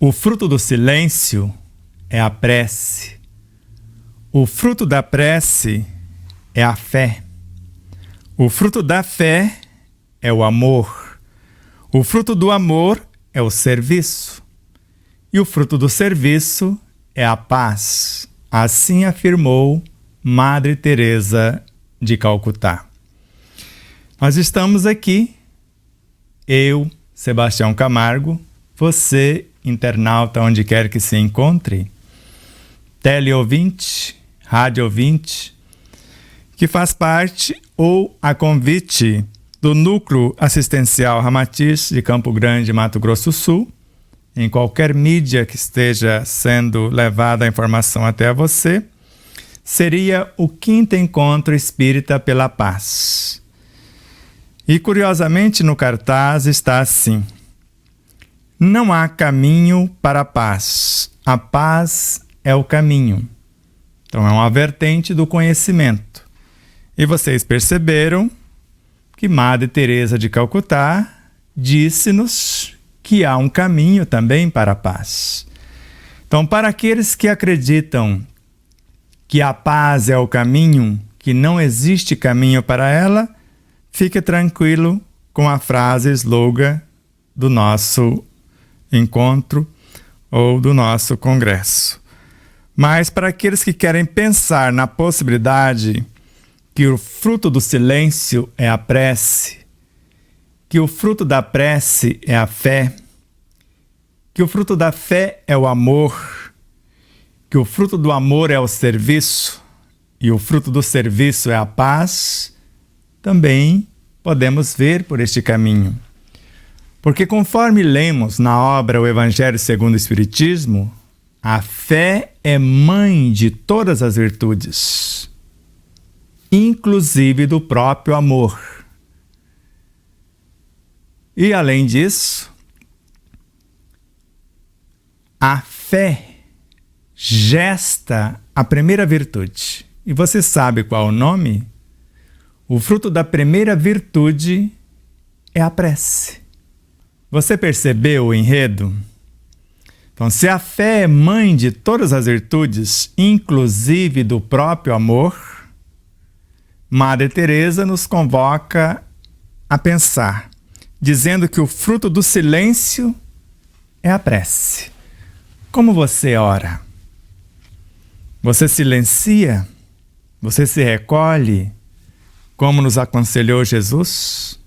O fruto do silêncio é a prece. O fruto da prece é a fé. O fruto da fé é o amor. O fruto do amor é o serviço. E o fruto do serviço é a paz. Assim afirmou Madre Teresa de Calcutá. Nós estamos aqui, eu, Sebastião Camargo, você, internauta, onde quer que se encontre, teleouvinte, rádio ouvinte, que faz parte ou a convite do Núcleo Assistencial Ramatiz de Campo Grande, Mato Grosso do Sul, em qualquer mídia que esteja sendo levada a informação até você, seria o 5º Encontro Espírita pela Paz. E curiosamente no cartaz está assim: não há caminho para a paz. A paz é o caminho. Então é uma vertente do conhecimento. E vocês perceberam que Madre Teresa de Calcutá disse-nos que há um caminho também para a paz. Então, para aqueles que acreditam que a paz é o caminho, que não existe caminho para ela, fique tranquilo com a frase slogan do nosso encontro ou do nosso congresso. Mas para aqueles que querem pensar na possibilidade que o fruto do silêncio é a prece, que o fruto da prece é a fé, que o fruto da fé é o amor, que o fruto do amor é o serviço e o fruto do serviço é a paz, também podemos ver por este caminho. Porque conforme lemos na obra O Evangelho segundo o Espiritismo, a fé é mãe de todas as virtudes, inclusive do próprio amor. E além disso, a fé gesta a primeira virtude. E você sabe qual é o nome? O fruto da primeira virtude é a prece. Você percebeu o enredo? Então, se a fé é mãe de todas as virtudes, inclusive do próprio amor, Madre Teresa nos convoca a pensar, dizendo que o fruto do silêncio é a prece. Como você ora? Você silencia? Você se recolhe? Como nos aconselhou Jesus?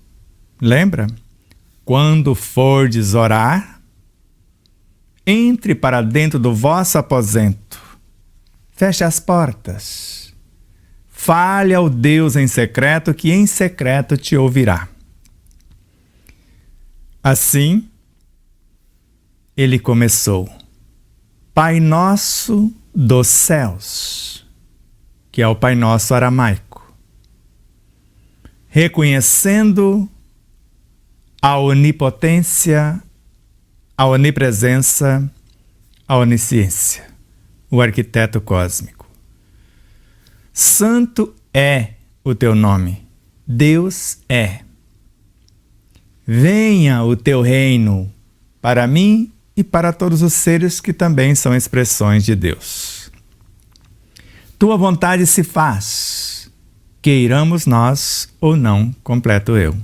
Lembra? Quando fordes orar, entre para dentro do vosso aposento, feche as portas, fale ao Deus em secreto, que em secreto te ouvirá. Assim, ele começou: Pai Nosso dos céus, que é o Pai Nosso aramaico, reconhecendo a onipotência, a onipresença, a onisciência, o arquiteto cósmico. Santo é o teu nome, Deus é. Venha o teu reino para mim e para todos os seres que também são expressões de Deus. Tua vontade se faz, queiramos nós ou não, completo eu.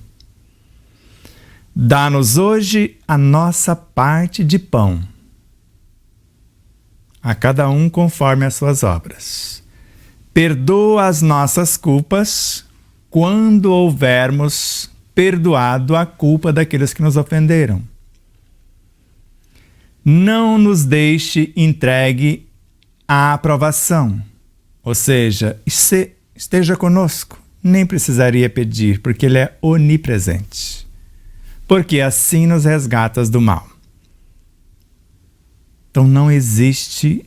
Dá-nos hoje a nossa parte de pão, a cada um conforme as suas obras. Perdoa as nossas culpas quando houvermos perdoado a culpa daqueles que nos ofenderam. Não nos deixe entregue à aprovação, ou seja, esteja conosco, nem precisaria pedir, porque Ele é onipresente. Porque assim nos resgatas do mal. Então não existe,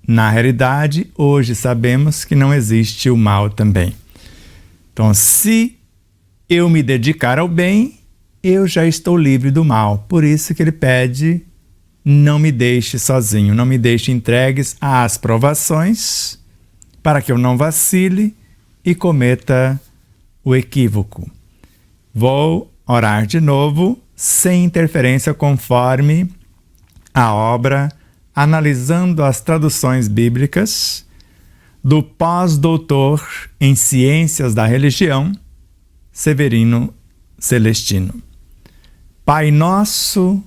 na realidade, hoje sabemos que não existe o mal também. Então, se eu me dedicar ao bem, eu já estou livre do mal. Por isso que ele pede, não me deixe sozinho, não me deixe entregues às provações, para que eu não vacile e cometa o equívoco. Vou orar de novo, sem interferência, conforme a obra Analisando as Traduções Bíblicas do pós-doutor em Ciências da Religião, Severino Celestino. Pai nosso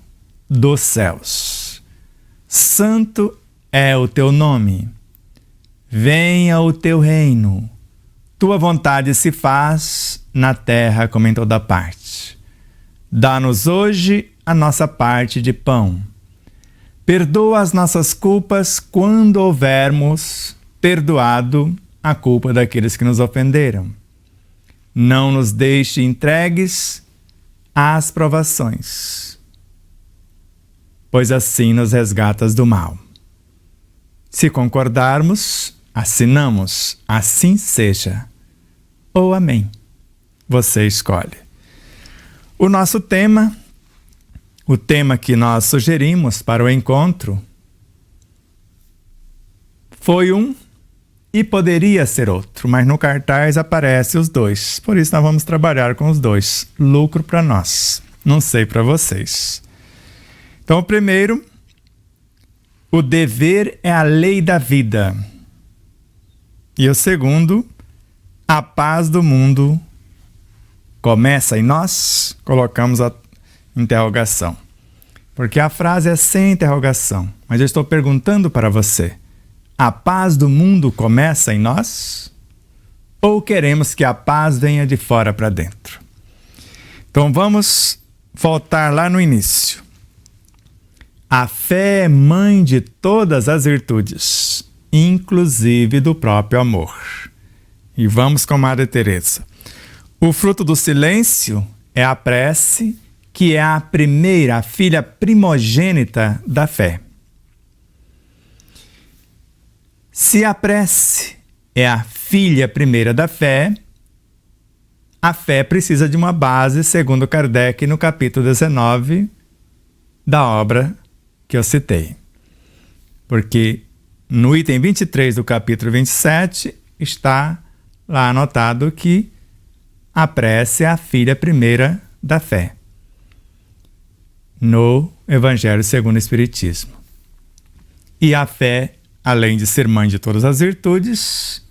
dos céus, santo é o teu nome. Venha o teu reino. Tua vontade se faz na terra como em toda parte. Dá-nos hoje a nossa parte de pão. Perdoa as nossas culpas quando houvermos perdoado a culpa daqueles que nos ofenderam. Não nos deixe entregues às provações, pois assim nos resgatas do mal. Se concordarmos, assinamos, assim seja. Ou amém. Você escolhe. O nosso tema, o tema que nós sugerimos para o encontro, foi um e poderia ser outro, mas no cartaz aparece os dois. Por isso nós vamos trabalhar com os dois. Lucro para nós. Não sei para vocês. Então, o primeiro, o dever é a lei da vida. E o segundo, a paz do mundo começa em nós? Colocamos a interrogação. Porque a frase é sem interrogação. Mas eu estou perguntando para você. A paz do mundo começa em nós? Ou queremos que a paz venha de fora para dentro? Então vamos voltar lá no início. A fé é mãe de todas as virtudes, inclusive do próprio amor. E vamos com Madre Teresa. O fruto do silêncio é a prece, que é a primeira, a filha primogênita da fé. Se a prece é a filha primeira da fé, a fé precisa de uma base, segundo Kardec, no capítulo 19 da obra que eu citei. Porque no item 23 do capítulo 27 está lá anotado que a prece é a filha primeira da fé, no Evangelho segundo o Espiritismo. E a fé, além de ser mãe de todas as virtudes,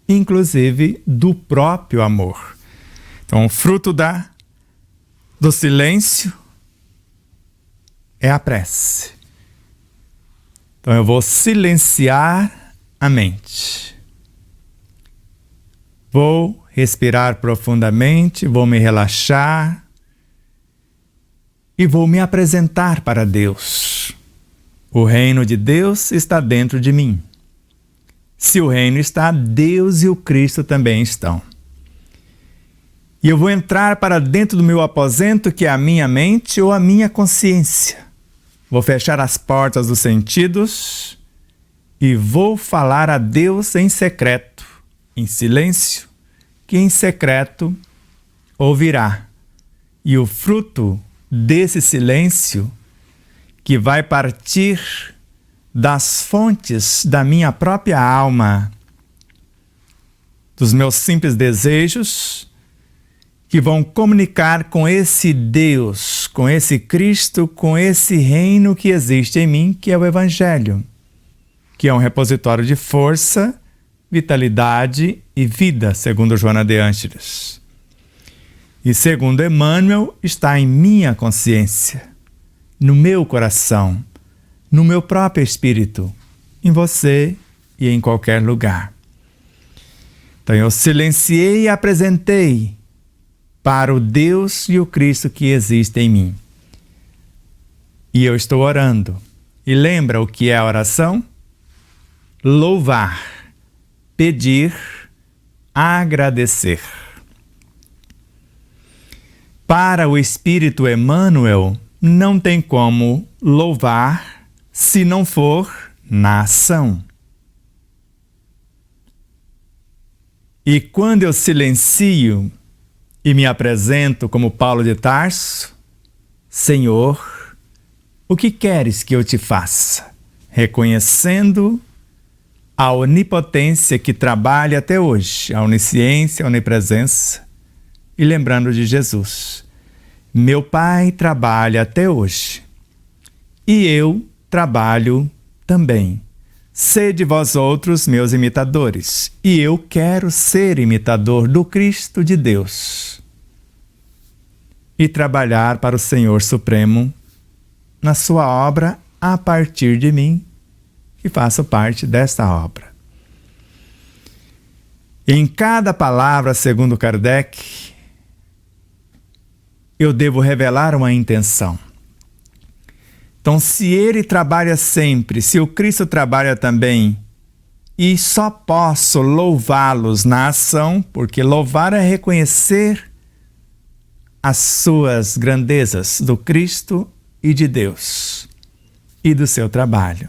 inclusive do próprio amor. Então, o fruto do silêncio é a prece. Então, eu vou silenciar a mente. Vou respirar profundamente, vou me relaxar e vou me apresentar para Deus. O reino de Deus está dentro de mim. Se o reino está, Deus e o Cristo também estão. E eu vou entrar para dentro do meu aposento, que é a minha mente ou a minha consciência. Vou fechar as portas dos sentidos e vou falar a Deus em secreto, em silêncio, que em secreto ouvirá. E o fruto desse silêncio, que vai partir das fontes da minha própria alma, dos meus simples desejos, que vão comunicar com esse Deus, com esse Cristo, com esse reino que existe em mim, que é o Evangelho, que é um repositório de força, vitalidade e vida, segundo Joana de Ângeles. E segundo Emmanuel, está em minha consciência, no meu coração, no meu próprio espírito, em você e em qualquer lugar. Então eu silenciei e apresentei para o Deus e o Cristo que existe em mim. E eu estou orando. E lembra o que é a oração? Louvar, pedir, agradecer. Para o Espírito Emmanuel, não tem como louvar se não for na ação. E quando eu silencio e me apresento como Paulo de Tarso, Senhor, o que queres que eu te faça? Reconhecendo a onipotência que trabalha até hoje, a onisciência, a onipresença, e lembrando de Jesus. Meu Pai trabalha até hoje, e eu trabalho também. Sede vós outros meus imitadores, e eu quero ser imitador do Cristo de Deus e trabalhar para o Senhor Supremo na sua obra a partir de mim, que faço parte desta obra. Em cada palavra, segundo Kardec, eu devo revelar uma intenção. Então, se ele trabalha sempre, se o Cristo trabalha também, e só posso louvá-los na ação, porque louvar é reconhecer as suas grandezas do Cristo e de Deus, e do seu trabalho,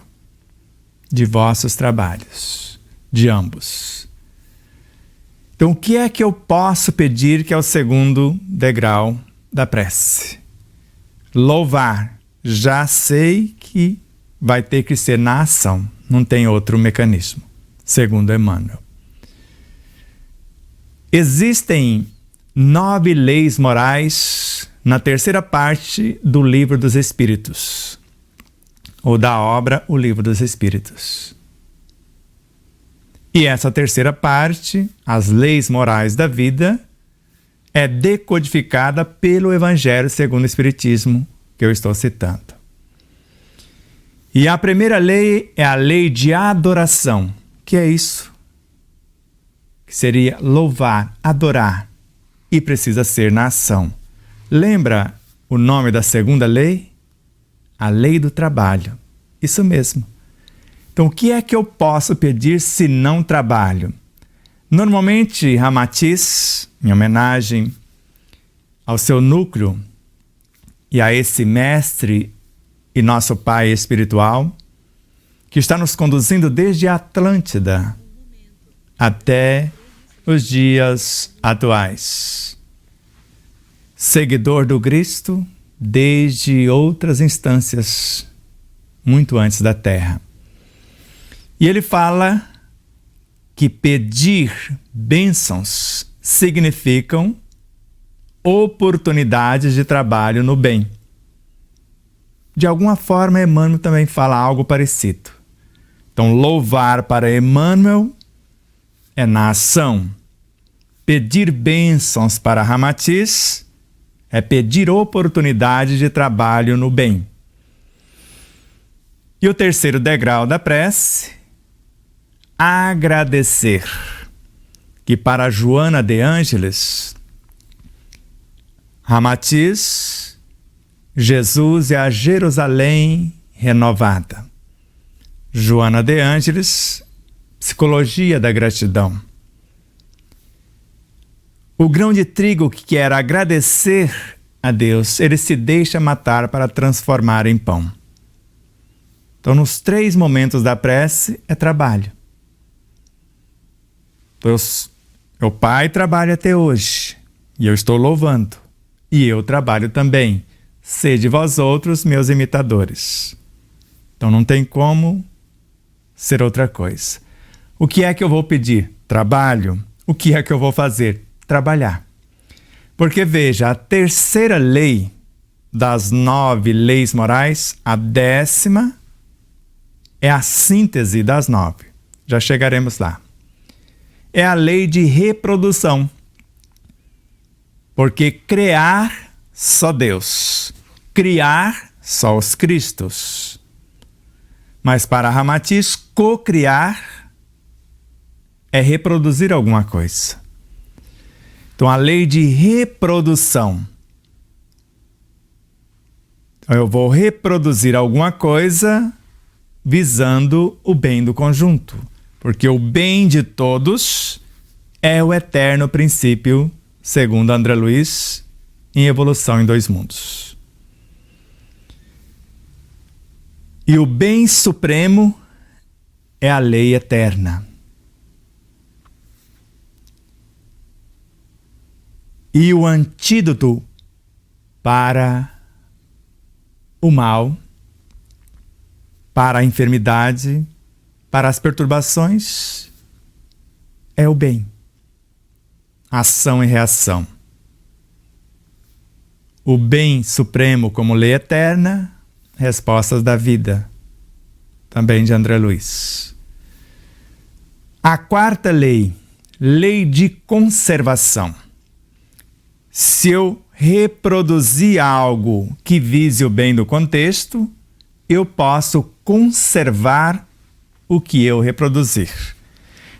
de vossos trabalhos, de ambos. Então, o que é que eu posso pedir, que é o segundo degrau da prece? Louvar. Já sei que vai ter que ser na ação, não tem outro mecanismo, segundo Emmanuel. Existem 9 leis morais na terceira parte do Livro dos Espíritos, ou da obra O Livro dos Espíritos. E essa terceira parte, as leis morais da vida, é decodificada pelo Evangelho segundo o Espiritismo, que eu estou citando. E a primeira lei é a lei de adoração. Que é isso? Que seria louvar, adorar. E precisa ser na ação. Lembra o nome da segunda lei? A lei do trabalho. Isso mesmo. Então, o que é que eu posso pedir se não trabalho? Normalmente, Ramatiz, em homenagem ao seu núcleo, e a esse mestre e nosso pai espiritual, que está nos conduzindo desde a Atlântida até os dias atuais. Seguidor do Cristo desde outras instâncias, muito antes da Terra. E ele fala que pedir bênçãos significam oportunidades de trabalho no bem. De alguma forma, Emmanuel também fala algo parecido. Então, louvar para Emmanuel é na ação. Pedir bênçãos para Ramatiz é pedir oportunidade de trabalho no bem. E o terceiro degrau da prece, agradecer. Que para Joana de Ângeles, Ramatiz, Jesus é a Jerusalém renovada. Joana de Ângeles, psicologia da gratidão. O grão de trigo que quer agradecer a Deus, ele se deixa matar para transformar em pão. Então, nos 3 momentos da prece, é trabalho. Meu pai trabalha até hoje, e eu estou louvando. E eu trabalho também. Sede vós outros meus imitadores. Então não tem como ser outra coisa. O que é que eu vou pedir? Trabalho. O que é que eu vou fazer? Trabalhar. Porque veja, a terceira lei das 9 leis morais, a 10ª, é a síntese das 9. Já chegaremos lá. É a lei de reprodução. Porque criar, só Deus. Criar, só os Cristos. Mas para Ramatiz, cocriar é reproduzir alguma coisa. Então, a lei de reprodução. Então, eu vou reproduzir alguma coisa visando o bem do conjunto. Porque o bem de todos é o eterno princípio, segundo André Luiz, em Evolução em 2 Mundos. E o bem supremo é a lei eterna. E o antídoto para o mal, para a enfermidade, para as perturbações, é o bem. Ação e reação. O bem supremo como lei eterna, respostas da vida. também de André Luiz. A quarta lei, lei de conservação. Se eu reproduzir algo que vise o bem do contexto, eu posso conservar o que eu reproduzir.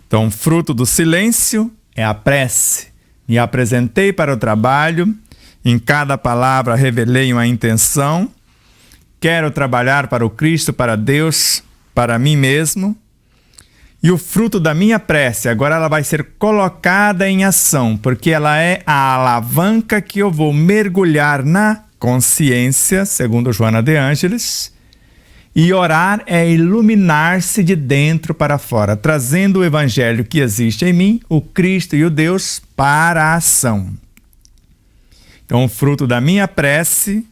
Então, fruto do silêncio é a prece. Me apresentei para o trabalho, em cada palavra revelei uma intenção. Quero trabalhar para o Cristo, para Deus, para mim mesmo. E o fruto da minha prece, agora ela vai ser colocada em ação, porque ela é a alavanca que eu vou mergulhar na consciência, segundo Joana de Ângeles. E orar é iluminar-se de dentro para fora, trazendo o evangelho que existe em mim, o Cristo e o Deus, para a ação. Então, o fruto da minha prece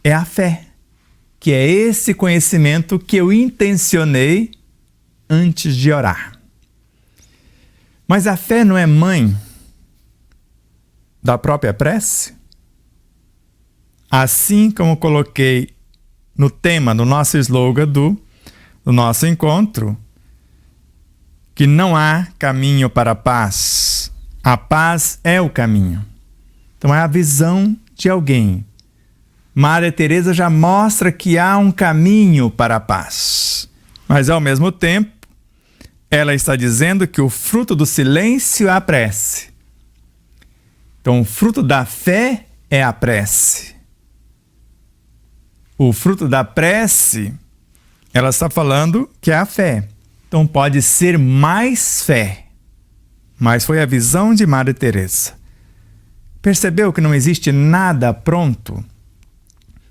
é a fé, que é esse conhecimento que eu intencionei antes de orar. Mas a fé não é mãe da própria prece? Assim como coloquei no tema do nosso slogan do nosso encontro, que não há caminho para a paz. A paz é o caminho. Então é a visão de alguém. Maria Teresa já mostra que há um caminho para a paz. Mas ao mesmo tempo, ela está dizendo que o fruto do silêncio é a prece. Então o fruto da fé é a prece. O fruto da prece, ela está falando que é a fé. Então pode ser mais fé. Mas foi a visão de Maria Teresa. Percebeu que não existe nada pronto?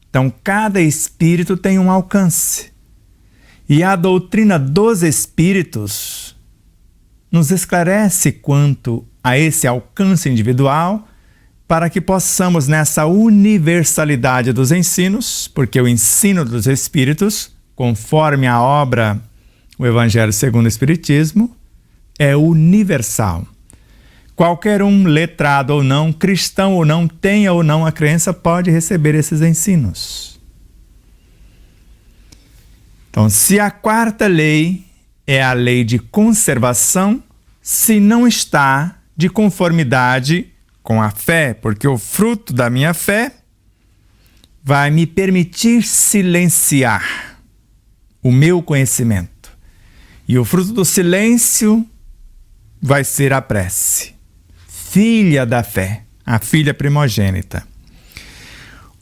Então cada espírito tem um alcance. E a doutrina dos espíritos nos esclarece quanto a esse alcance individual, para que possamos, nessa universalidade dos ensinos, porque o ensino dos Espíritos, conforme a obra O Evangelho segundo o Espiritismo, é universal. Qualquer um, letrado ou não, cristão ou não, tenha ou não a crença, pode receber esses ensinos. Então, se a quarta lei é a lei de conservação, se não está de conformidade com a fé, porque o fruto da minha fé vai me permitir silenciar o meu conhecimento. E o fruto do silêncio vai ser a prece. Filha da fé, a filha primogênita.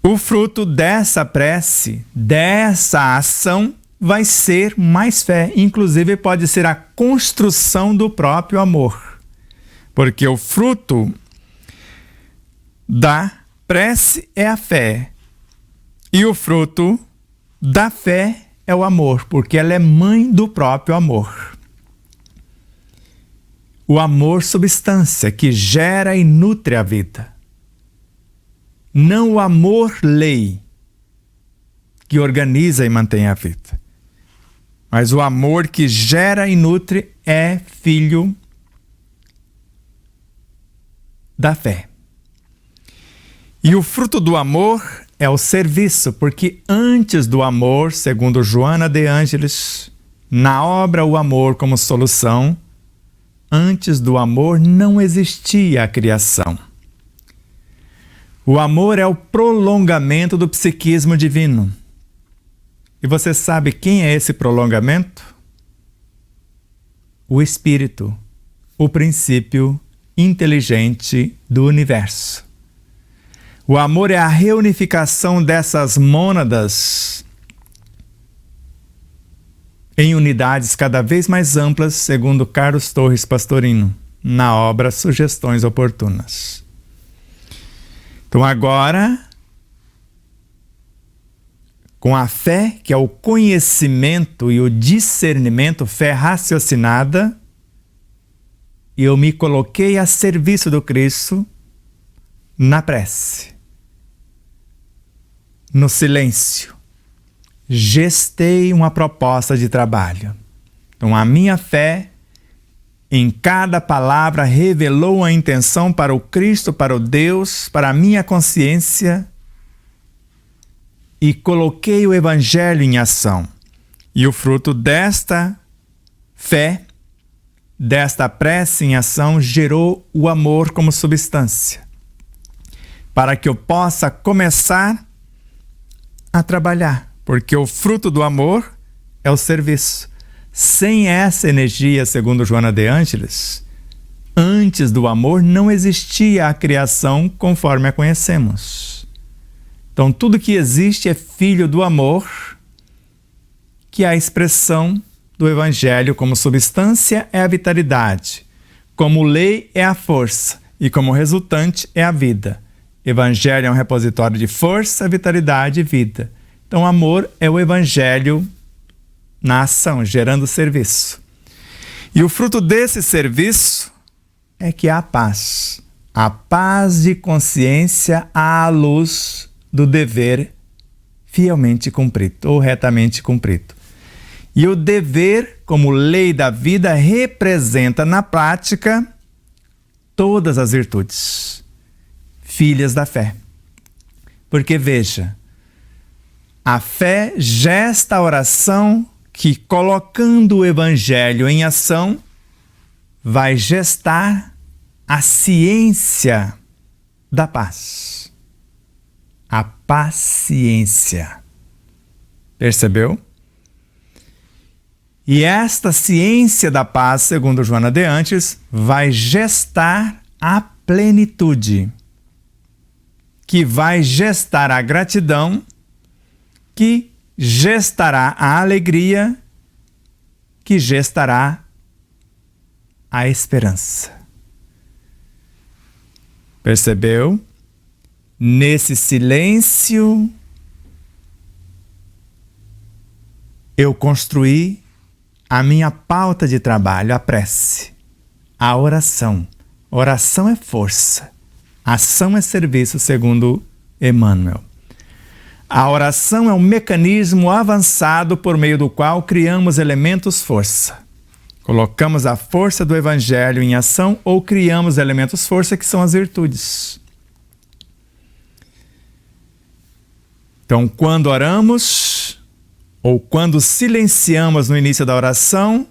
O fruto dessa prece, dessa ação, vai ser mais fé. Inclusive pode ser a construção do próprio amor. Porque o fruto da prece é a fé. E o fruto da fé é o amor, porque ela é mãe do próprio amor. O amor substância que gera e nutre a vida. Não o amor lei que organiza e mantém a vida. Mas o amor que gera e nutre é filho da fé. E o fruto do amor é o serviço, porque antes do amor, segundo Joana de Ângeles, na obra O Amor como Solução, antes do amor não existia a criação. O amor é o prolongamento do psiquismo divino. E você sabe quem é esse prolongamento? O Espírito, o princípio inteligente do universo. O amor é a reunificação dessas mônadas em unidades cada vez mais amplas, segundo Carlos Torres Pastorino, na obra Sugestões Oportunas. Então agora, com a fé, que é o conhecimento e o discernimento, fé raciocinada, eu me coloquei a serviço do Cristo na prece, no silêncio. Gestei uma proposta de trabalho. Então a minha fé, em cada palavra, revelou a intenção para o Cristo, para o Deus, para a minha consciência, e coloquei o Evangelho em ação. E o fruto desta fé, desta prece em ação, gerou o amor como substância, para que eu possa começar a trabalhar, porque o fruto do amor é o serviço. Sem essa energia, segundo Joana de Ângeles, antes do amor não existia a criação conforme a conhecemos. Então, tudo que existe é filho do amor, que é a expressão do Evangelho. Como substância é a vitalidade, como lei é a força e como resultante é a vida. Evangelho é um repositório de força, vitalidade e vida. Então, amor é o Evangelho na ação, gerando serviço. E o fruto desse serviço é que há a paz. A paz de consciência à luz do dever fielmente cumprido ou retamente cumprido. E o dever, como lei da vida, representa na prática todas as virtudes, filhas da fé. Porque veja, a fé gesta a oração que, colocando o Evangelho em ação, vai gestar a ciência da paz. A paciência. Percebeu? E esta ciência da paz, segundo Joana de Ângeles, vai gestar a plenitude, que vai gestar a gratidão, que gestará a alegria, que gestará a esperança. Percebeu? Nesse silêncio, eu construí a minha pauta de trabalho, a prece, a oração. Oração é força, ação é serviço, segundo Emmanuel. A oração é um mecanismo avançado por meio do qual criamos elementos força. Colocamos a força do Evangelho em ação ou criamos elementos força, que são as virtudes. Então, quando oramos ou quando silenciamos no início da oração,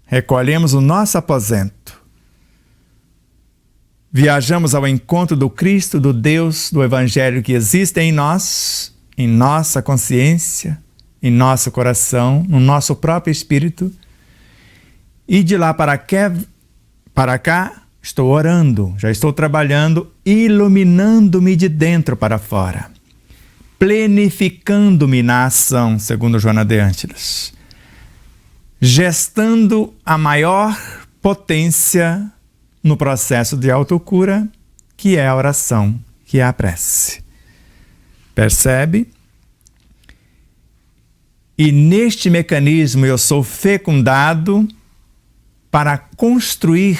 recolhemos o nosso aposento. Viajamos ao encontro do Cristo, do Deus, do Evangelho que existe em nós, em nossa consciência, em nosso coração, no nosso próprio espírito. E de lá para cá, estou orando, já estou trabalhando, iluminando-me de dentro para fora, plenificando-me na ação, segundo Joana de Ângeles, gestando a maior potência no processo de autocura, que é a oração, que é a prece. Percebe? E neste mecanismo eu sou fecundado para construir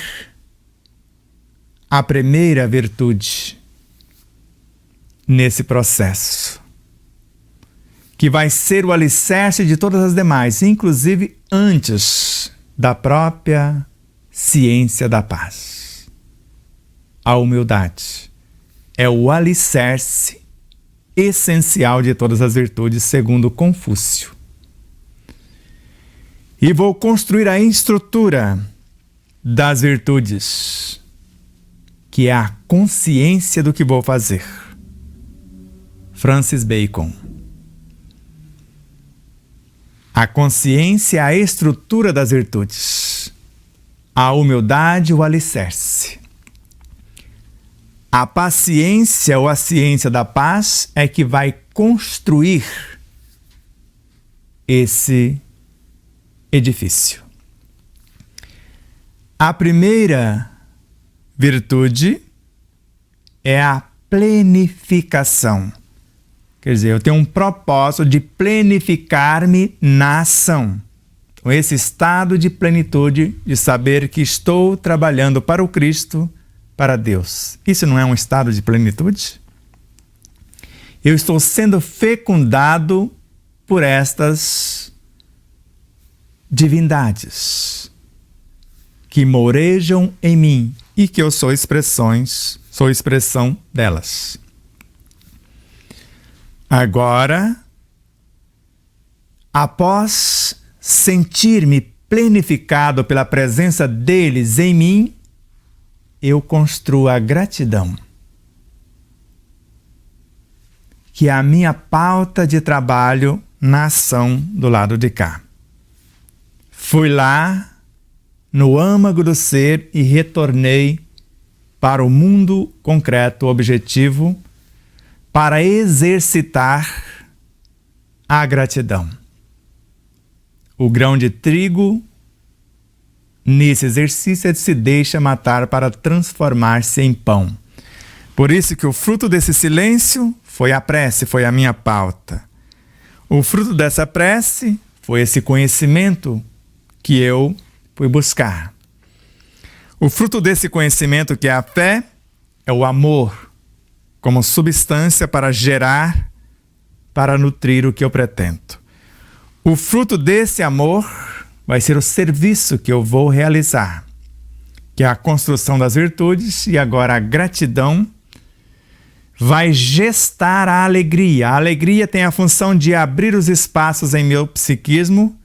a primeira virtude nesse processo, que vai ser o alicerce de todas as demais, inclusive antes da própria ciência da paz. A humildade é o alicerce essencial de todas as virtudes, segundo Confúcio. E vou construir a estrutura das virtudes, que é a consciência do que vou fazer. Francis Bacon. A consciência é a estrutura das virtudes. A humildade, o alicerce. A paciência ou a ciência da paz é que vai construir esse edifício. A primeira virtude é a plenificação. Quer dizer, eu tenho um propósito de plenificar-me na ação. Então, esse estado de plenitude, de saber que estou trabalhando para o Cristo, para Deus. Isso não é um estado de plenitude? Eu estou sendo fecundado por estas divindades que morejam em mim e que eu sou expressão delas. Agora, após sentir-me plenificado pela presença deles em mim, eu construo a gratidão, que é a minha pauta de trabalho na ação do lado de cá. Fui lá no âmago do ser e retornei para o mundo concreto, objetivo, para exercitar a gratidão. O grão de trigo, nesse exercício, se deixa matar para transformar-se em pão. Por isso que o fruto desse silêncio foi a prece, foi a minha pauta. O fruto dessa prece foi esse conhecimento que eu fui buscar. O fruto desse conhecimento, que é a fé, é o amor, como substância para gerar, para nutrir o que eu pretendo. O fruto desse amor vai ser o serviço que eu vou realizar, que é a construção das virtudes, e agora a gratidão vai gestar a alegria. A alegria tem a função de abrir os espaços em meu psiquismo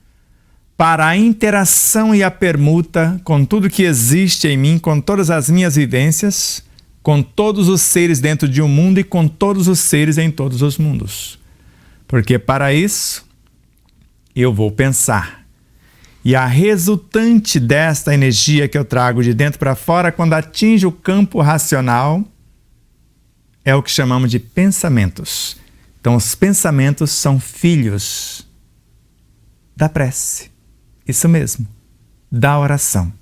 para a interação e a permuta com tudo que existe em mim, com todas as minhas vivências, com todos os seres dentro de um mundo e com todos os seres em todos os mundos. Porque para isso eu vou pensar. E a resultante desta energia que eu trago de dentro para fora, quando atinge o campo racional, é o que chamamos de pensamentos. Então, os pensamentos são filhos da prece. Isso mesmo, da oração.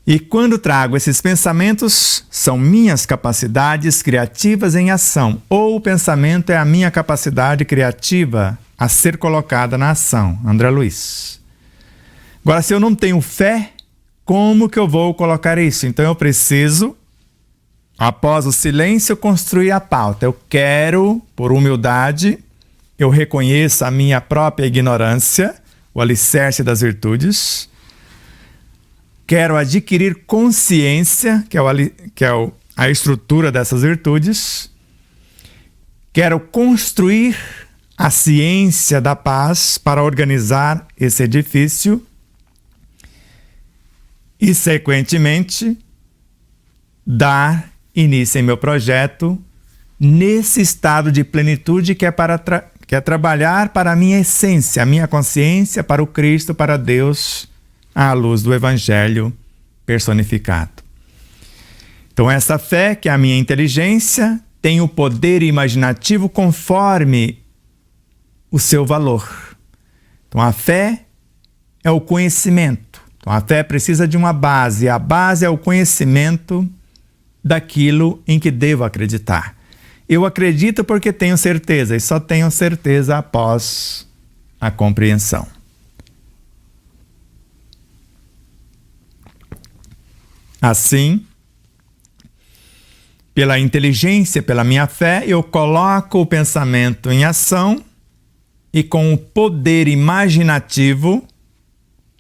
E quando trago esses pensamentos, são minhas capacidades criativas em ação. Ou o pensamento é a minha capacidade criativa a ser colocada na ação. André Luiz. Agora, se eu não tenho fé, como que eu vou colocar isso? Então eu preciso, após o silêncio, construir a pauta. Eu quero, por humildade, eu reconheço a minha própria ignorância, o alicerce das virtudes. Quero adquirir consciência, que é a estrutura dessas virtudes. Quero construir a ciência da paz para organizar esse edifício. E, sequentemente, dar início em meu projeto nesse estado de plenitude que é trabalhar para a minha essência, a minha consciência, para o Cristo, para Deus, à luz do Evangelho personificado. Então, essa fé, que é a minha inteligência, tem o poder imaginativo conforme o seu valor. Então, a fé é o conhecimento. Então, a fé precisa de uma base. E a base é o conhecimento daquilo em que devo acreditar. Eu acredito porque tenho certeza, e só tenho certeza após a compreensão. Assim, pela inteligência, pela minha fé, eu coloco o pensamento em ação e com o poder imaginativo,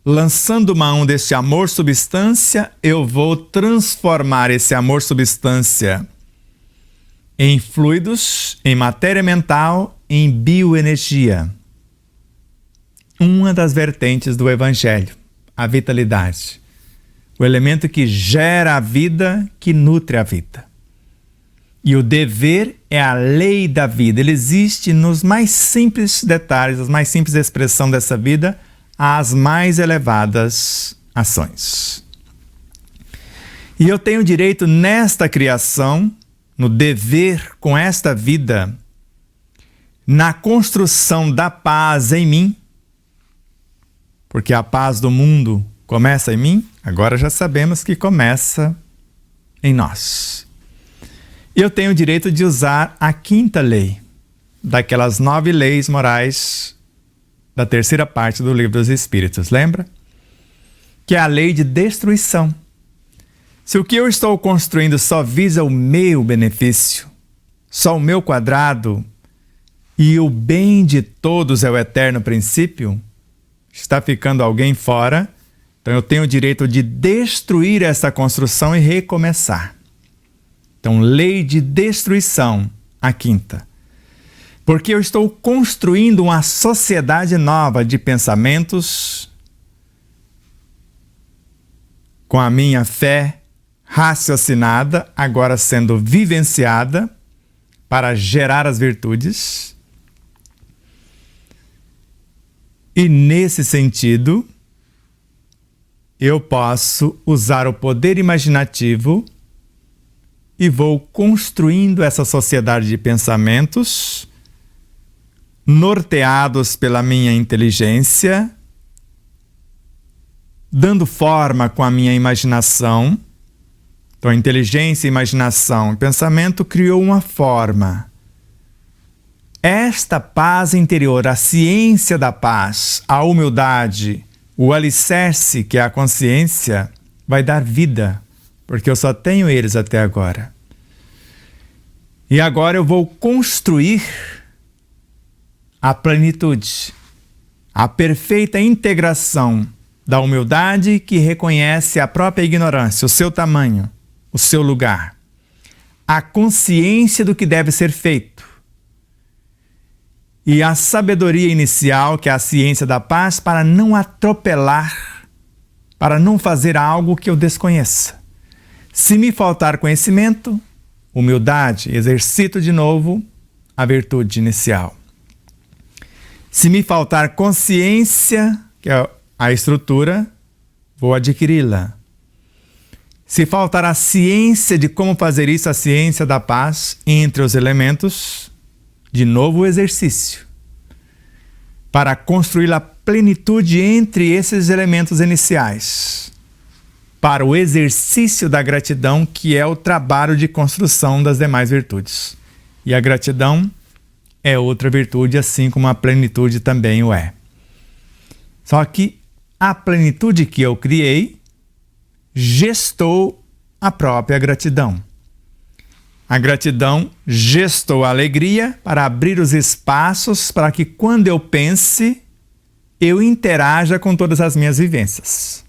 lançando mão desse amor substância, eu vou transformar esse amor substância em fluidos, em matéria mental, em bioenergia. Uma das vertentes do Evangelho, a vitalidade. O elemento que gera a vida, que nutre a vida. E o dever é a lei da vida. Ele existe nos mais simples detalhes, as mais simples expressões dessa vida, às mais elevadas ações. E eu tenho direito nesta criação, no dever com esta vida, na construção da paz em mim, porque a paz do mundo começa em mim, agora já sabemos que começa em nós. Eu tenho o direito de usar a quinta lei, daquelas 9 leis morais da terceira parte do Livro dos Espíritos, lembra? Que é a lei de destruição. Se o que eu estou construindo só visa o meu benefício, só o meu quadrado, e o bem de todos é o eterno princípio, está ficando alguém fora, então eu tenho o direito de destruir essa construção e recomeçar. Então, lei de destruição, a quinta. Porque eu estou construindo uma sociedade nova de pensamentos com a minha fé raciocinada, agora sendo vivenciada para gerar as virtudes. E nesse sentido, eu posso usar o poder imaginativo e vou construindo essa sociedade de pensamentos norteados pela minha inteligência, dando forma com a minha imaginação. Então, inteligência, imaginação e pensamento criou uma forma. Esta paz interior, a ciência da paz, a humildade, o alicerce, que é a consciência, vai dar vida, porque eu só tenho eles até agora. E agora eu vou construir a plenitude, a perfeita integração da humildade que reconhece a própria ignorância, o seu tamanho, o seu lugar, a consciência do que deve ser feito e a sabedoria inicial, que é a ciência da paz, para não atropelar, para não fazer algo que eu desconheça. Se me faltar conhecimento, humildade, exercito de novo a virtude inicial. Se me faltar consciência, que é a estrutura, vou adquiri-la. Se faltar a ciência de como fazer isso, a ciência da paz entre os elementos, de novo o exercício, para construir a plenitude entre esses elementos iniciais, para o exercício da gratidão, que é o trabalho de construção das demais virtudes. E a gratidão é outra virtude, assim como a plenitude também o é. Só que a plenitude que eu criei gestou a própria gratidão. A gratidão gestou a alegria para abrir os espaços para que, quando eu pense, eu interaja com todas as minhas vivências.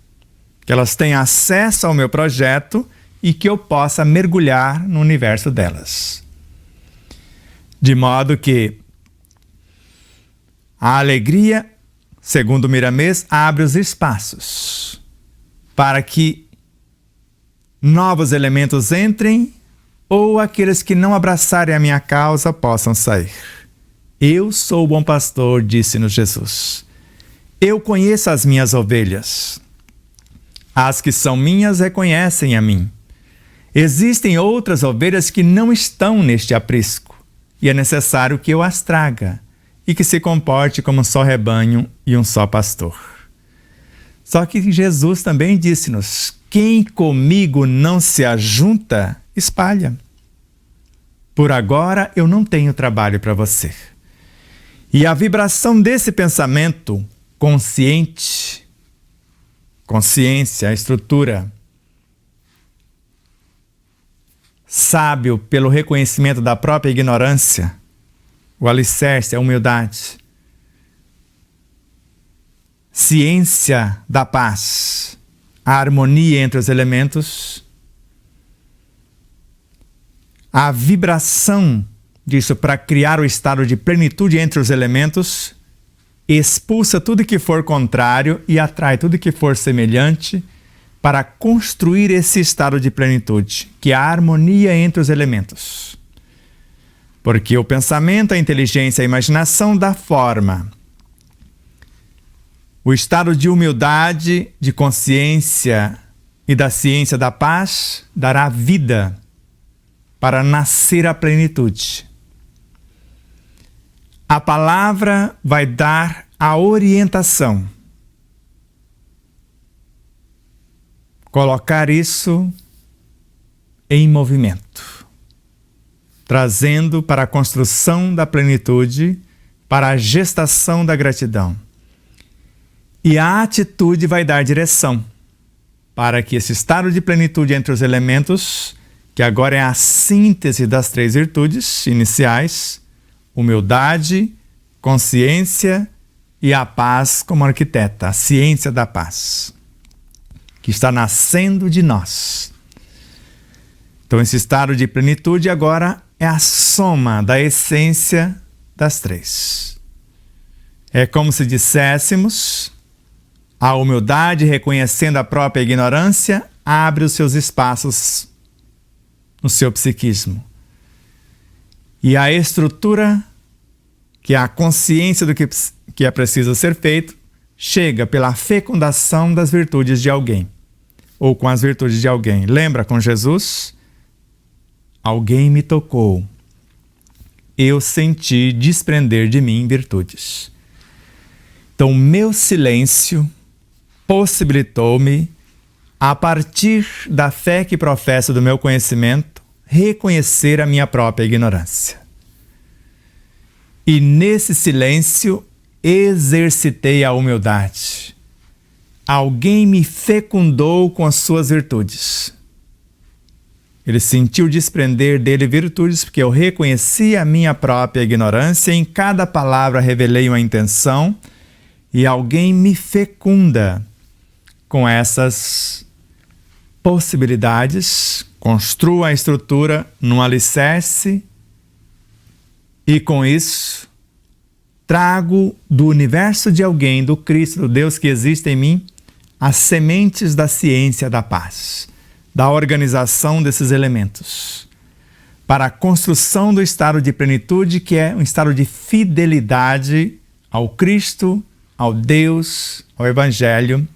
Que elas tenham acesso ao meu projeto e que eu possa mergulhar no universo delas. De modo que a alegria, segundo Miramês, abre os espaços para que novos elementos entrem ou aqueles que não abraçarem a minha causa possam sair. Eu sou o bom pastor, disse-nos Jesus. Eu conheço as minhas ovelhas. As que são minhas reconhecem a mim. Existem outras ovelhas que não estão neste aprisco, e é necessário que eu as traga, e que se comporte como um só rebanho e um só pastor. Só que Jesus também disse-nos: quem comigo não se ajunta, espalha. Por agora eu não tenho trabalho para você. E a vibração desse pensamento consciente, consciência, a estrutura, sábio pelo reconhecimento da própria ignorância, o alicerce, a humildade, ciência da paz, a harmonia entre os elementos, a vibração disso para criar o estado de plenitude entre os elementos, expulsa tudo que for contrário e atrai tudo que for semelhante para construir esse estado de plenitude, que é a harmonia entre os elementos. Porque o pensamento, a inteligência, a imaginação dá forma. O estado de humildade, de consciência e da ciência da paz dará vida para nascer a plenitude. A palavra vai dar a orientação. Colocar isso em movimento, trazendo para a construção da plenitude, para a gestação da gratidão. E a atitude vai dar direção para que esse estado de plenitude entre os elementos, que agora é a síntese das três virtudes iniciais, humildade, consciência e a paz como arquiteta, a ciência da paz, que está nascendo de nós. Então esse estado de plenitude agora é a soma da essência das três. É como se disséssemos: a humildade, reconhecendo a própria ignorância, abre os seus espaços no seu psiquismo. E a estrutura, que é a consciência do que é preciso ser feito, chega pela fecundação das virtudes de alguém, ou com as virtudes de alguém. Lembra com Jesus? Alguém me tocou. Eu senti desprender de mim virtudes. Então, meu silêncio possibilitou-me, a partir da fé que professo do meu conhecimento, reconhecer a minha própria ignorância. E nesse silêncio exercitei a humildade. Alguém me fecundou com as suas virtudes. Ele sentiu desprender dele virtudes porque eu reconheci a minha própria ignorância. Em cada palavra revelei uma intenção e alguém me fecunda com essas possibilidades, construo a estrutura num alicerce e com isso trago do universo de alguém, do Cristo, do Deus que existe em mim, as sementes da ciência da paz, da organização desses elementos, para a construção do estado de plenitude, que é um estado de fidelidade ao Cristo, ao Deus, ao Evangelho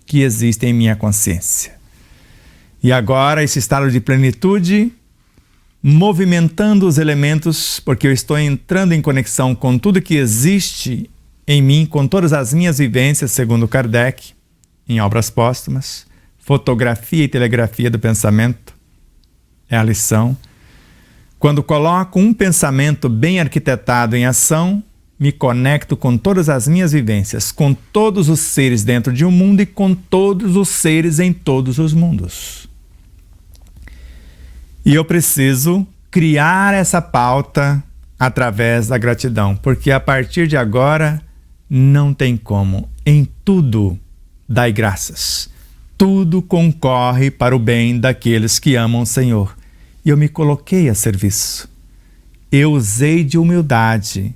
que existe em minha consciência. E agora esse estado de plenitude, movimentando os elementos, porque eu estou entrando em conexão com tudo que existe em mim, com todas as minhas vivências, segundo Kardec, em Obras Póstumas, fotografia e telegrafia do pensamento, é a lição. Quando coloco um pensamento bem arquitetado em ação, me conecto com todas as minhas vivências, com todos os seres dentro de um mundo e com todos os seres em todos os mundos. E eu preciso criar essa pauta através da gratidão, porque a partir de agora não tem como. Em tudo dai graças. Tudo concorre para o bem daqueles que amam o Senhor. E eu me coloquei a serviço. Eu usei de humildade,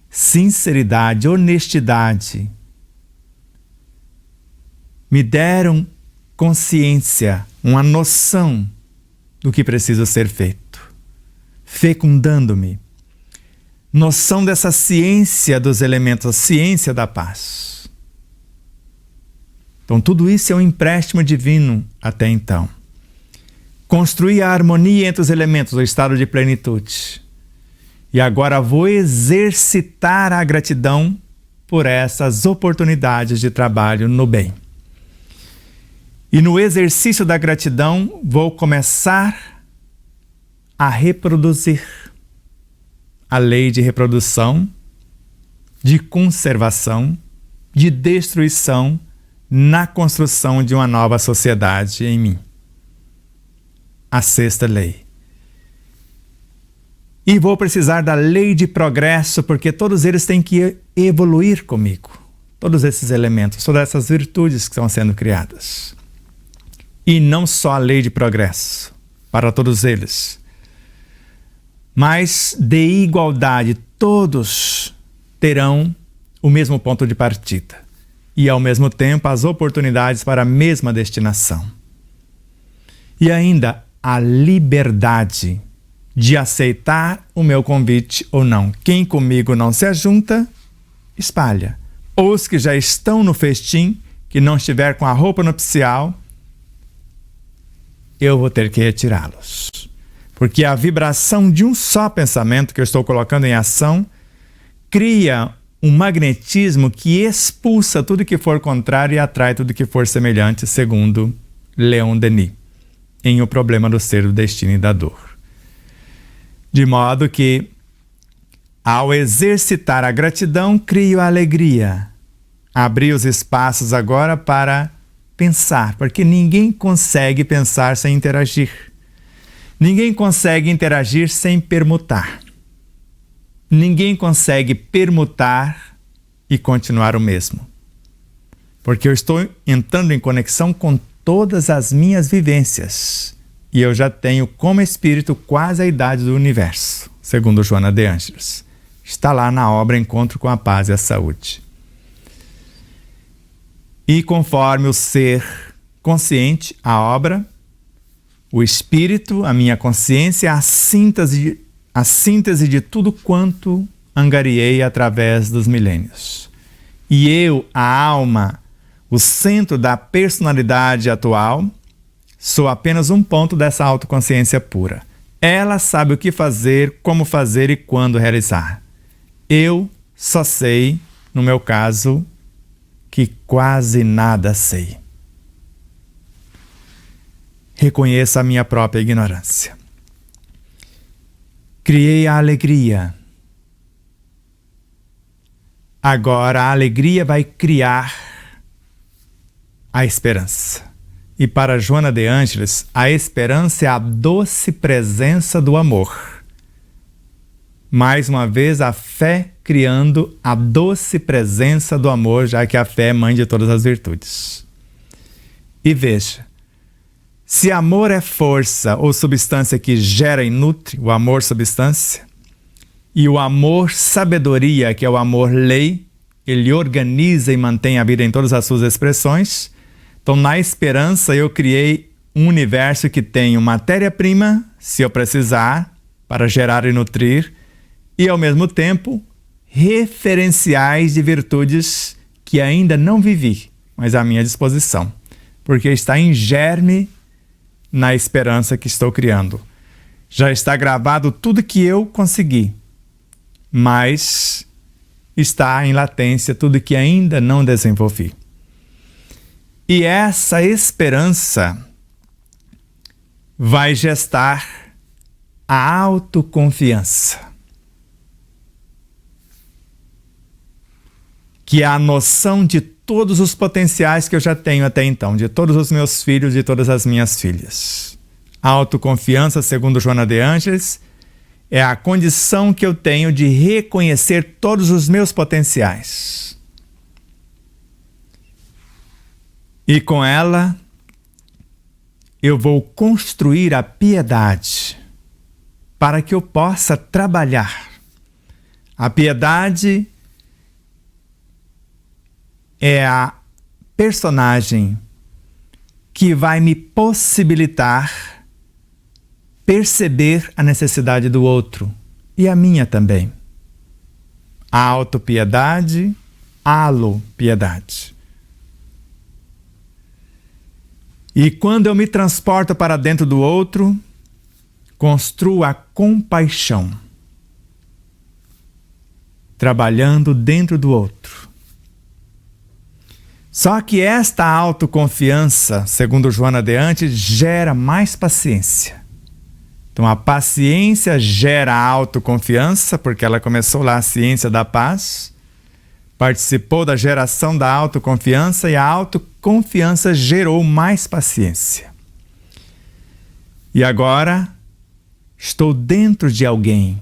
sinceridade, honestidade. Me deram consciência, uma noção do que precisa ser feito, fecundando-me. Noção dessa ciência dos elementos, a ciência da paz. Então tudo isso é um empréstimo divino até então. Construir a harmonia entre os elementos, o estado de plenitude. E agora vou exercitar a gratidão por essas oportunidades de trabalho no bem. E no exercício da gratidão, vou começar a reproduzir a lei de reprodução, de conservação, de destruição na construção de uma nova sociedade em mim. A sexta lei. E vou precisar da lei de progresso, porque todos eles têm que evoluir comigo. Todos esses elementos, todas essas virtudes que estão sendo criadas. E não só a lei de progresso para todos eles, mas de igualdade, todos terão o mesmo ponto de partida e ao mesmo tempo as oportunidades para a mesma destinação. E ainda a liberdade de aceitar o meu convite ou não. Quem comigo não se ajunta, espalha. Os que já estão no festim, que não estiver com a roupa nupcial, eu vou ter que retirá-los. Porque a vibração de um só pensamento que eu estou colocando em ação cria um magnetismo que expulsa tudo que for contrário e atrai tudo que for semelhante, segundo Leon Denis, em O Problema do Ser, do Destino e da Dor. De modo que, ao exercitar a gratidão, crio a alegria. Abri os espaços agora para pensar, porque ninguém consegue pensar sem interagir. Ninguém consegue interagir sem permutar. Ninguém consegue permutar e continuar o mesmo. Porque eu estou entrando em conexão com todas as minhas vivências. E eu já tenho como espírito quase a idade do universo, segundo Joana de Ângeles. está lá na obra Encontro com a Paz e a Saúde. E conforme o ser consciente, a obra, o espírito, a minha consciência, a síntese de tudo quanto angariei através dos milênios. E eu, a alma, o centro da personalidade atual, sou apenas um ponto dessa autoconsciência pura. Ela sabe o que fazer, como fazer e quando realizar. Eu só sei, no meu caso, que quase nada sei. Reconheço a minha própria ignorância. Criei a alegria. Agora a alegria vai criar a esperança. E para Joana de Ângeles, a esperança é a doce presença do amor. Mais uma vez, a fé criando a doce presença do amor, já que a fé é mãe de todas as virtudes. E veja, se amor é força ou substância que gera e nutre, o amor substância, e o amor sabedoria, que é o amor lei, ele organiza e mantém a vida em todas as suas expressões. Então, na esperança, eu criei um universo que tem matéria-prima, se eu precisar, para gerar e nutrir, e, ao mesmo tempo, referenciais de virtudes que ainda não vivi, mas à minha disposição, porque está em germe na esperança que estou criando. Já está gravado tudo que eu consegui, mas está em latência tudo que ainda não desenvolvi. E essa esperança vai gestar a autoconfiança, que é a noção de todos os potenciais que eu já tenho até então, de todos os meus filhos e todas as minhas filhas. A autoconfiança, segundo Joana de Ângeles, é a condição que eu tenho de reconhecer todos os meus potenciais. E com ela, eu vou construir a piedade para que eu possa trabalhar. A piedade é a personagem que vai me possibilitar perceber a necessidade do outro e a minha também. A autopiedade, alopiedade. E quando eu me transporto para dentro do outro, construo a compaixão, trabalhando dentro do outro. Só que esta autoconfiança, segundo Joana de Ângeles, gera mais paciência. Então a paciência gera a autoconfiança, porque ela começou lá a ciência da paz, participou da geração da autoconfiança e a autoconfiança gerou mais paciência. E agora estou dentro de alguém,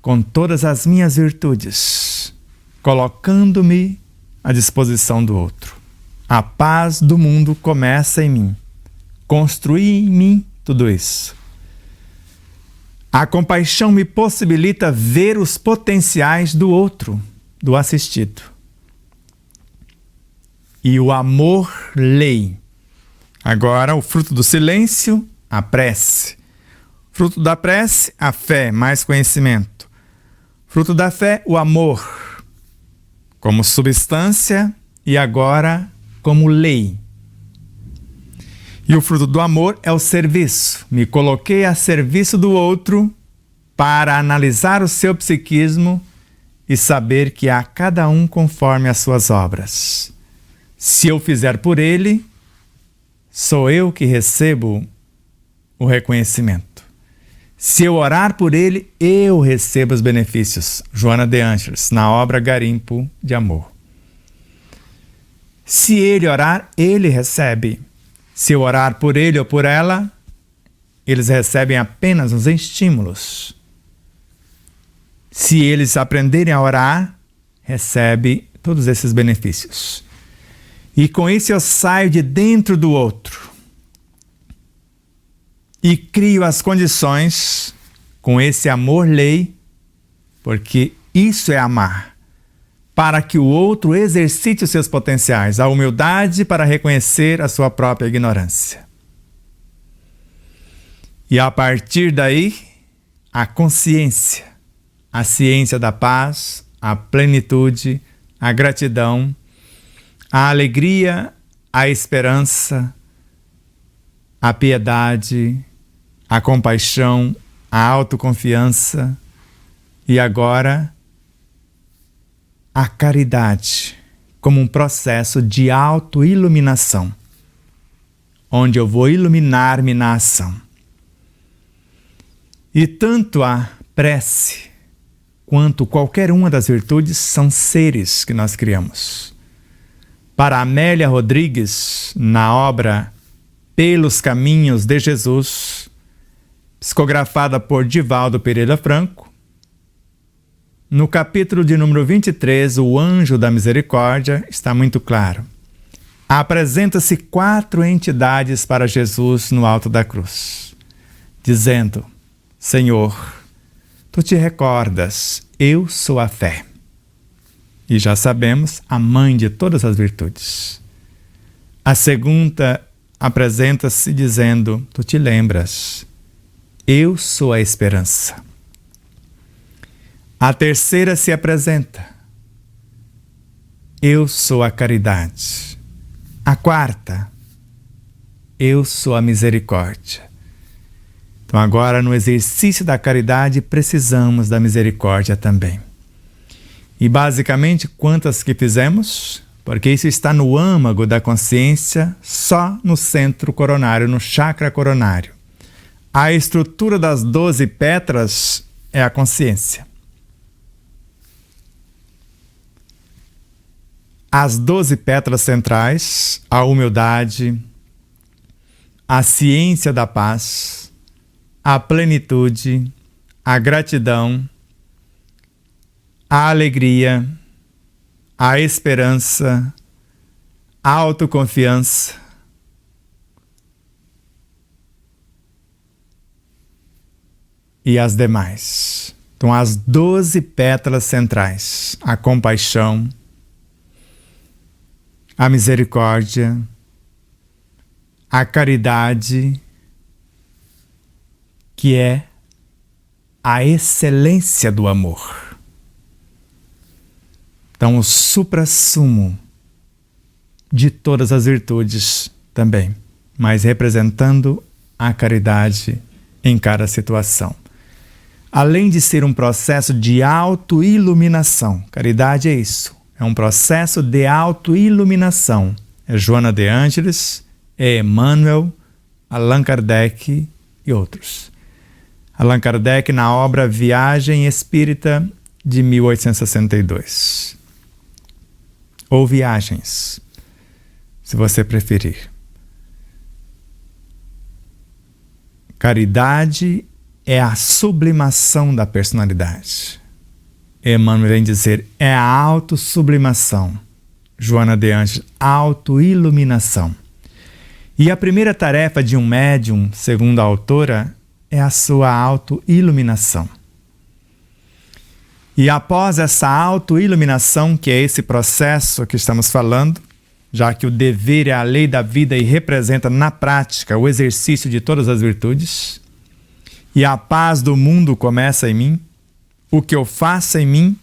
com todas as minhas virtudes, colocando-me à disposição do outro. A paz do mundo começa em mim. Construir em mim tudo isso. A compaixão me possibilita ver os potenciais do outro, do assistido. E o amor lei. Agora, o fruto do silêncio, a prece. Fruto da prece, a fé, mais conhecimento. Fruto da fé, o amor, como substância e agora como lei. E o fruto do amor é o serviço. Me coloquei a serviço do outro para analisar o seu psiquismo e saber que há cada um conforme as suas obras. Se eu fizer por ele, sou eu que recebo o reconhecimento. Se eu orar por ele, eu recebo os benefícios. Joana de Ângeles, na obra Garimpo de Amor. Se ele orar, ele recebe. Se eu orar por ele ou por ela, eles recebem apenas os estímulos. Se eles aprenderem a orar, recebe todos esses benefícios. E com isso eu saio de dentro do outro e crio as condições com esse amor-lei, porque Isso é amar. Para que o outro exercite os seus potenciais, a humildade para reconhecer a sua própria ignorância. E a partir daí, a consciência, a ciência da paz, a plenitude, a gratidão, a alegria, a esperança, a piedade, a compaixão, a autoconfiança e agora a caridade como um processo de autoiluminação, onde eu vou iluminar-me na ação. E tanto a prece quanto qualquer uma das virtudes são seres que nós criamos. Para Amélia Rodrigues, na obra Pelos Caminhos de Jesus, psicografada por Divaldo Pereira Franco, no capítulo de número 23, o Anjo da Misericórdia, está muito claro. Apresenta-se 4 entidades para Jesus no alto da cruz, dizendo: Senhor, tu te recordas, eu sou a fé. E já sabemos, a mãe de todas as virtudes. A segunda apresenta-se dizendo: tu te lembras, eu sou a esperança. A terceira se apresenta: eu sou a caridade. A quarta: eu sou a misericórdia. Então agora no exercício da caridade precisamos da misericórdia também. E basicamente quantas que fizemos? Porque isso está no âmago da consciência, só no centro coronário, no chakra coronário. A estrutura das 12 pétalas é a consciência. As 12 pétalas centrais, a humildade, a ciência da paz, a plenitude, a gratidão, a alegria, a esperança, a autoconfiança, e as demais. Então, as 12 pétalas centrais, a compaixão, a misericórdia, a caridade, que é a excelência do amor. Então, o suprassumo de todas as virtudes também, mas representando a caridade em cada situação. Além de ser um processo de autoiluminação, caridade é isso. É um processo de autoiluminação. É Joana de Ângeles, é Emmanuel, Allan Kardec e outros. Allan Kardec na obra Viagem Espírita de 1862. Ou Viagens, se você preferir. Caridade é a sublimação da personalidade. Emmanuel vem dizer, é a autossublimação. Joana de Ângeles, autoiluminação. E a primeira tarefa de um médium, segundo a autora, é a sua autoiluminação. E após essa autoiluminação, que é esse processo que estamos falando, já que o dever é a lei da vida e representa na prática o exercício de todas as virtudes, e a paz do mundo começa em mim, o que eu faça em mim,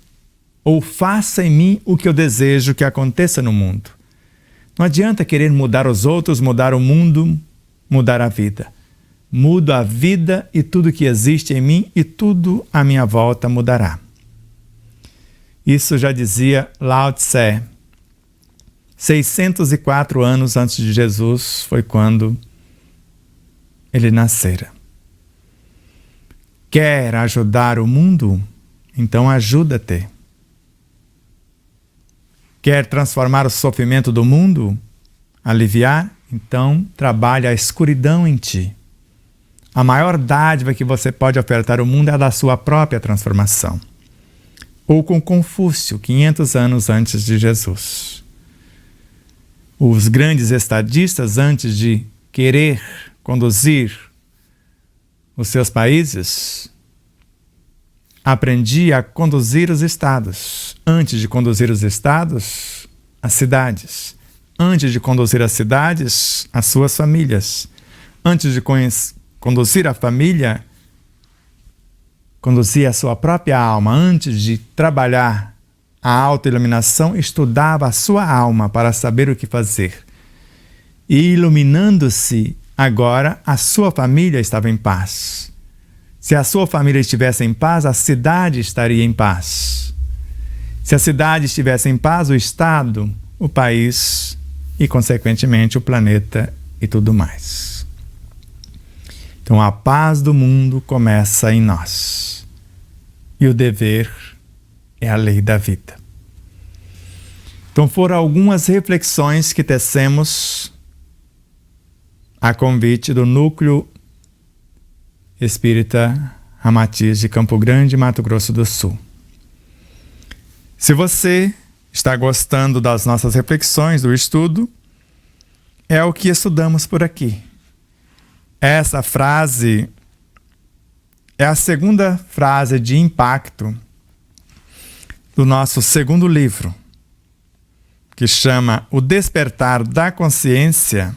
ou faça em mim o que eu desejo que aconteça no mundo. Não adianta querer mudar os outros, mudar o mundo, mudar a vida. Mudo a vida e tudo que existe em mim e tudo à minha volta mudará. Isso já dizia Lao Tse. 604 anos antes de Jesus foi quando ele nascera. Quer ajudar o mundo? Então ajuda-te. Quer transformar o sofrimento do mundo? Aliviar? Então trabalha a escuridão em ti. A maior dádiva que você pode ofertar ao mundo é a da sua própria transformação. Ou com Confúcio, 500 anos antes de Jesus. Os grandes estadistas, antes de querer conduzir os seus países aprendi a conduzir os estados. Antes de conduzir os estados, as cidades. Antes de conduzir as cidades, as suas famílias. Antes de conduzir a família, conduzir a sua própria alma. Antes de trabalhar a autoiluminação, estudava a sua alma para saber o que fazer. E iluminando-se, agora a sua família estava em paz. Se a sua família estivesse em paz, a cidade estaria em paz. Se a cidade estivesse em paz, o Estado, o país e, consequentemente, o planeta e tudo mais. Então, a paz do mundo começa em nós. E o dever é a lei da vida. Então, foram algumas reflexões que tecemos a convite do Núcleo Espírita Ramatiz de Campo Grande, Mato Grosso do Sul. Se você está gostando das nossas reflexões, do estudo, é o que estudamos por aqui. Essa frase é a segunda frase de impacto do nosso segundo livro, que chama O Despertar da Consciência,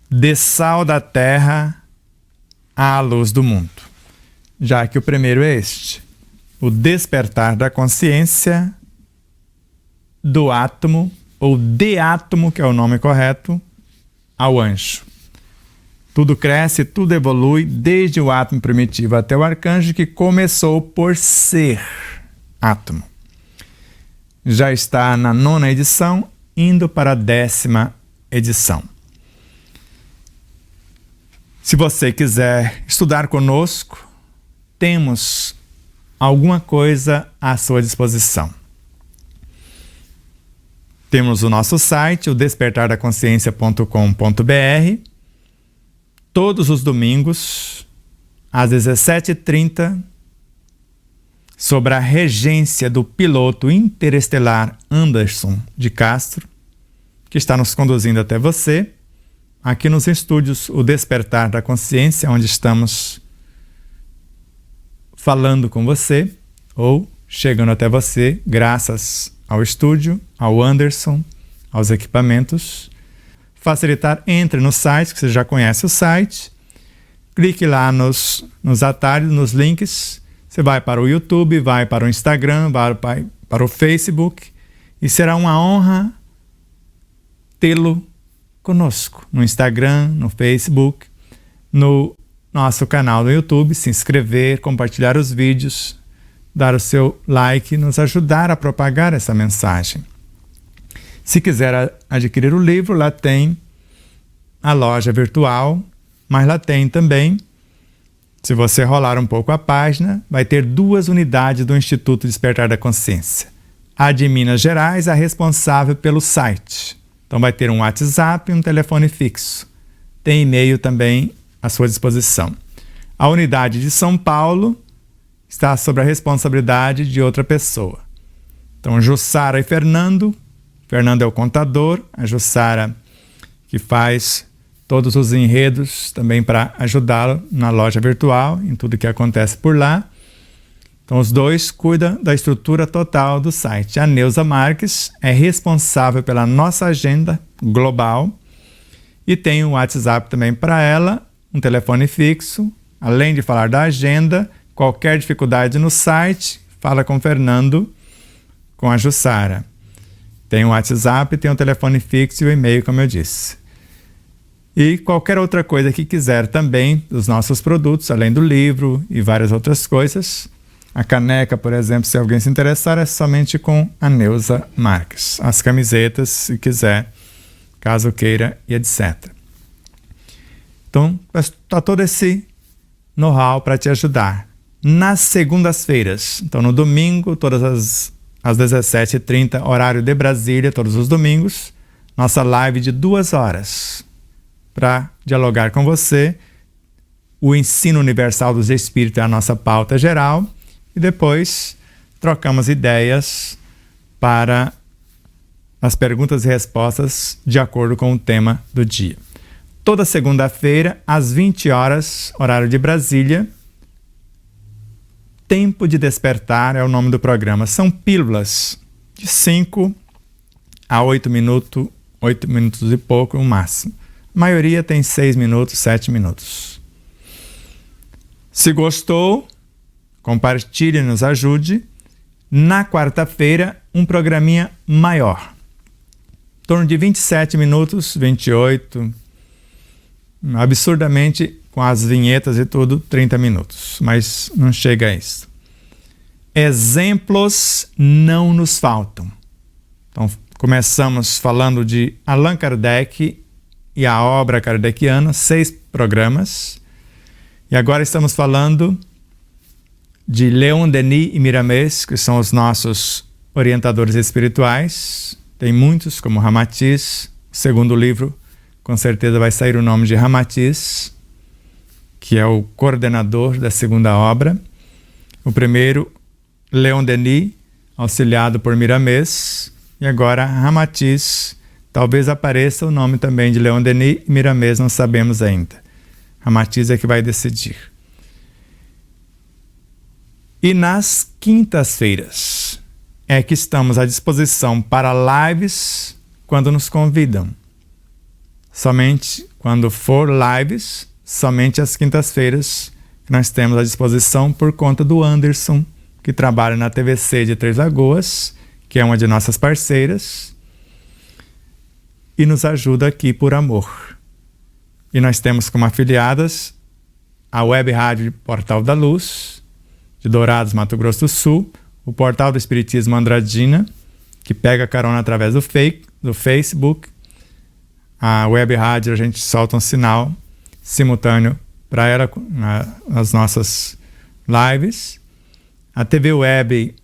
de Sal da Terra à Luz do Mundo. Já que o primeiro é este, o despertar da consciência do átomo, ou de átomo, que é o nome correto, ao anjo. Tudo cresce, tudo evolui, desde o átomo primitivo até o arcanjo, que começou por ser átomo. Já está na 9ª edição, indo para a 10ª edição. Se você quiser estudar conosco, temos alguma coisa à sua disposição. Temos o nosso site, o despertardaconsciência.com.br, todos os domingos, às 17h30, sobre a regência do piloto interestelar Anderson de Castro, que está nos conduzindo até você, aqui nos estúdios O Despertar da Consciência, onde estamos falando com você, ou chegando até você, graças ao estúdio, ao Anderson, aos equipamentos. Facilitar, entre no site, que você já conhece o site, clique lá nos atalhos, nos links, você vai para o YouTube, vai para o Instagram, vai para o Facebook, e será uma honra tê-lo conosco no Instagram, no Facebook, no nosso canal do YouTube, se inscrever, compartilhar os vídeos, dar o seu like, nos ajudar a propagar essa mensagem. Se quiser adquirir o livro, lá tem a loja virtual, mas lá tem também, se você rolar um pouco a página, vai ter 2 unidades do Instituto Despertar da Consciência. A de Minas Gerais, a responsável pelo site. Então vai ter um WhatsApp e um telefone fixo. Tem e-mail também à sua disposição. A unidade de São Paulo está sob a responsabilidade de outra pessoa. Então, Jussara e Fernando. Fernando é o contador, a Jussara que faz todos os enredos também para ajudá-lo na loja virtual, em tudo que acontece por lá. Então, os dois cuidam da estrutura total do site. A Neuza Marques é responsável pela nossa agenda global e tem um WhatsApp também para ela, um telefone fixo. Além de falar da agenda, qualquer dificuldade no site, fala com o Fernando, com a Jussara. Tem um WhatsApp, tem um telefone fixo e o e-mail, como eu disse. E qualquer outra coisa que quiser também dos nossos produtos, além do livro e várias outras coisas. A caneca, por exemplo, se alguém se interessar, é somente com a Neuza Marques. As camisetas, se quiser, caso queira, e etc. Então, está todo esse know-how para te ajudar. Nas segundas-feiras, então no domingo, todas às 17h30, horário de Brasília, todos os domingos, nossa live de 2 horas para dialogar com você. O ensino universal dos espíritos é a nossa pauta geral. E depois trocamos ideias para as perguntas e respostas de acordo com o tema do dia. Toda segunda-feira, às 20 horas, horário de Brasília, Tempo de Despertar é o nome do programa. São pílulas de 5 a 8 minutos, 8 minutos e pouco, o máximo. A maioria tem 6 minutos, 7 minutos. Se gostou, compartilhe, nos ajude. Na quarta-feira, um programinha maior. Em torno de 27 minutos, 28, absurdamente, com as vinhetas e tudo, 30 minutos. Mas não chega a isso. Exemplos não nos faltam. Então, começamos falando de Allan Kardec e a obra kardeciana, 6 programas. E agora estamos falando de Leon Denis e Miramês, que são os nossos orientadores espirituais. Tem muitos, como Ramatiz. O segundo livro, com certeza vai sair o nome de Ramatiz, que é o coordenador da segunda obra. O primeiro, Leon Denis, auxiliado por Miramês. E agora Ramatiz. Talvez apareça o nome também de Leon Denis e Miramês, não sabemos ainda. Ramatiz é que vai decidir. E nas quintas-feiras é que estamos à disposição para lives quando nos convidam. Somente quando for lives, somente às quintas-feiras que nós temos à disposição por conta do Anderson, que trabalha na TVC de Três Lagoas, que é uma de nossas parceiras, e nos ajuda aqui por amor. E nós temos como afiliadas a Web Rádio Portal da Luz, de Dourados, Mato Grosso do Sul, o Portal do Espiritismo Andradina, que pega carona através do Facebook. A Web Rádio, a gente solta um sinal simultâneo para ela nas nossas lives. A TV Web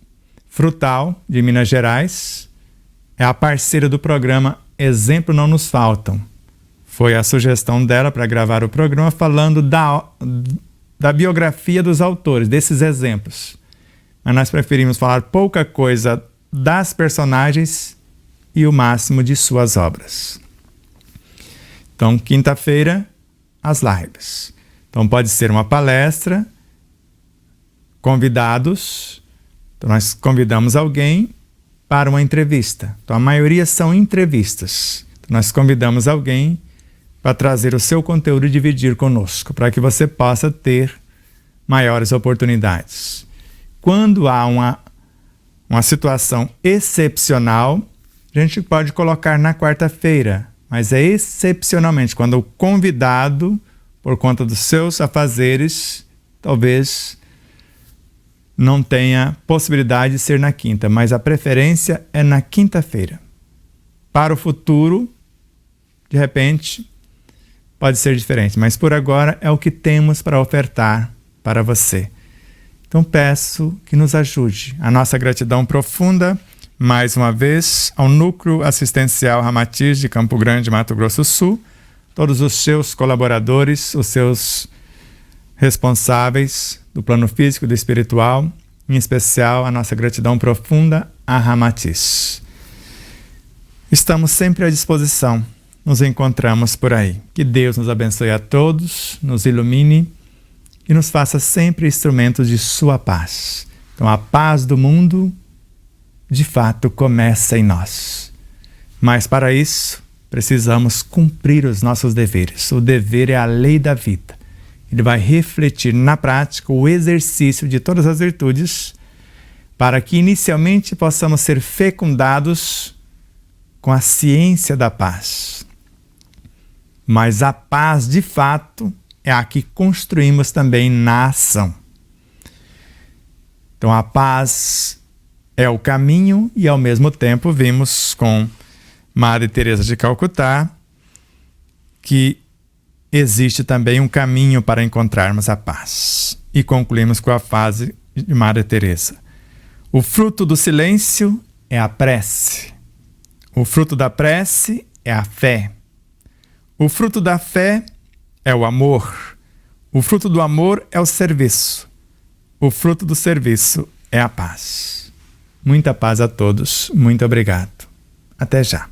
Frutal, de Minas Gerais, é a parceira do programa Exemplo Não Nos Faltam. Foi a sugestão dela para gravar o programa falando da biografia dos autores, desses exemplos. Mas nós preferimos falar pouca coisa das personagens e o máximo de suas obras. Então, quinta-feira, as lives. Então, pode ser uma palestra, convidados. Então, nós convidamos alguém para uma entrevista. Então, a maioria são entrevistas. Então, nós convidamos alguém para trazer o seu conteúdo e dividir conosco, para que você possa ter maiores oportunidades. Quando há uma situação excepcional, a gente pode colocar na quarta-feira, mas é excepcionalmente quando o convidado, por conta dos seus afazeres, talvez não tenha possibilidade de ser na quinta, mas a preferência é na quinta-feira. Para o futuro, de repente, pode ser diferente, mas por agora é o que temos para ofertar para você. Então peço que nos ajude. A nossa gratidão profunda, mais uma vez, ao Núcleo Assistencial Ramatiz de Campo Grande, Mato Grosso do Sul, todos os seus colaboradores, os seus responsáveis do plano físico e do espiritual, em especial a nossa gratidão profunda a Ramatiz. Estamos sempre à disposição. Nos encontramos por aí. Que Deus nos abençoe a todos, nos ilumine e nos faça sempre instrumentos de sua paz. Então a paz do mundo, de fato, começa em nós. Mas para isso, precisamos cumprir os nossos deveres. O dever é a lei da vida. Ele vai refletir na prática o exercício de todas as virtudes para que inicialmente possamos ser fecundados com a ciência da paz. Mas a paz, de fato, é a que construímos também na ação. Então a paz é o caminho e, ao mesmo tempo, vimos com Madre Teresa de Calcutá que existe também um caminho para encontrarmos a paz. E concluímos com a frase de Madre Teresa. O fruto do silêncio é a prece. O fruto da prece é a fé. O fruto da fé é o amor. O fruto do amor é o serviço. O fruto do serviço é a paz. Muita paz a todos. Muito obrigado. Até já.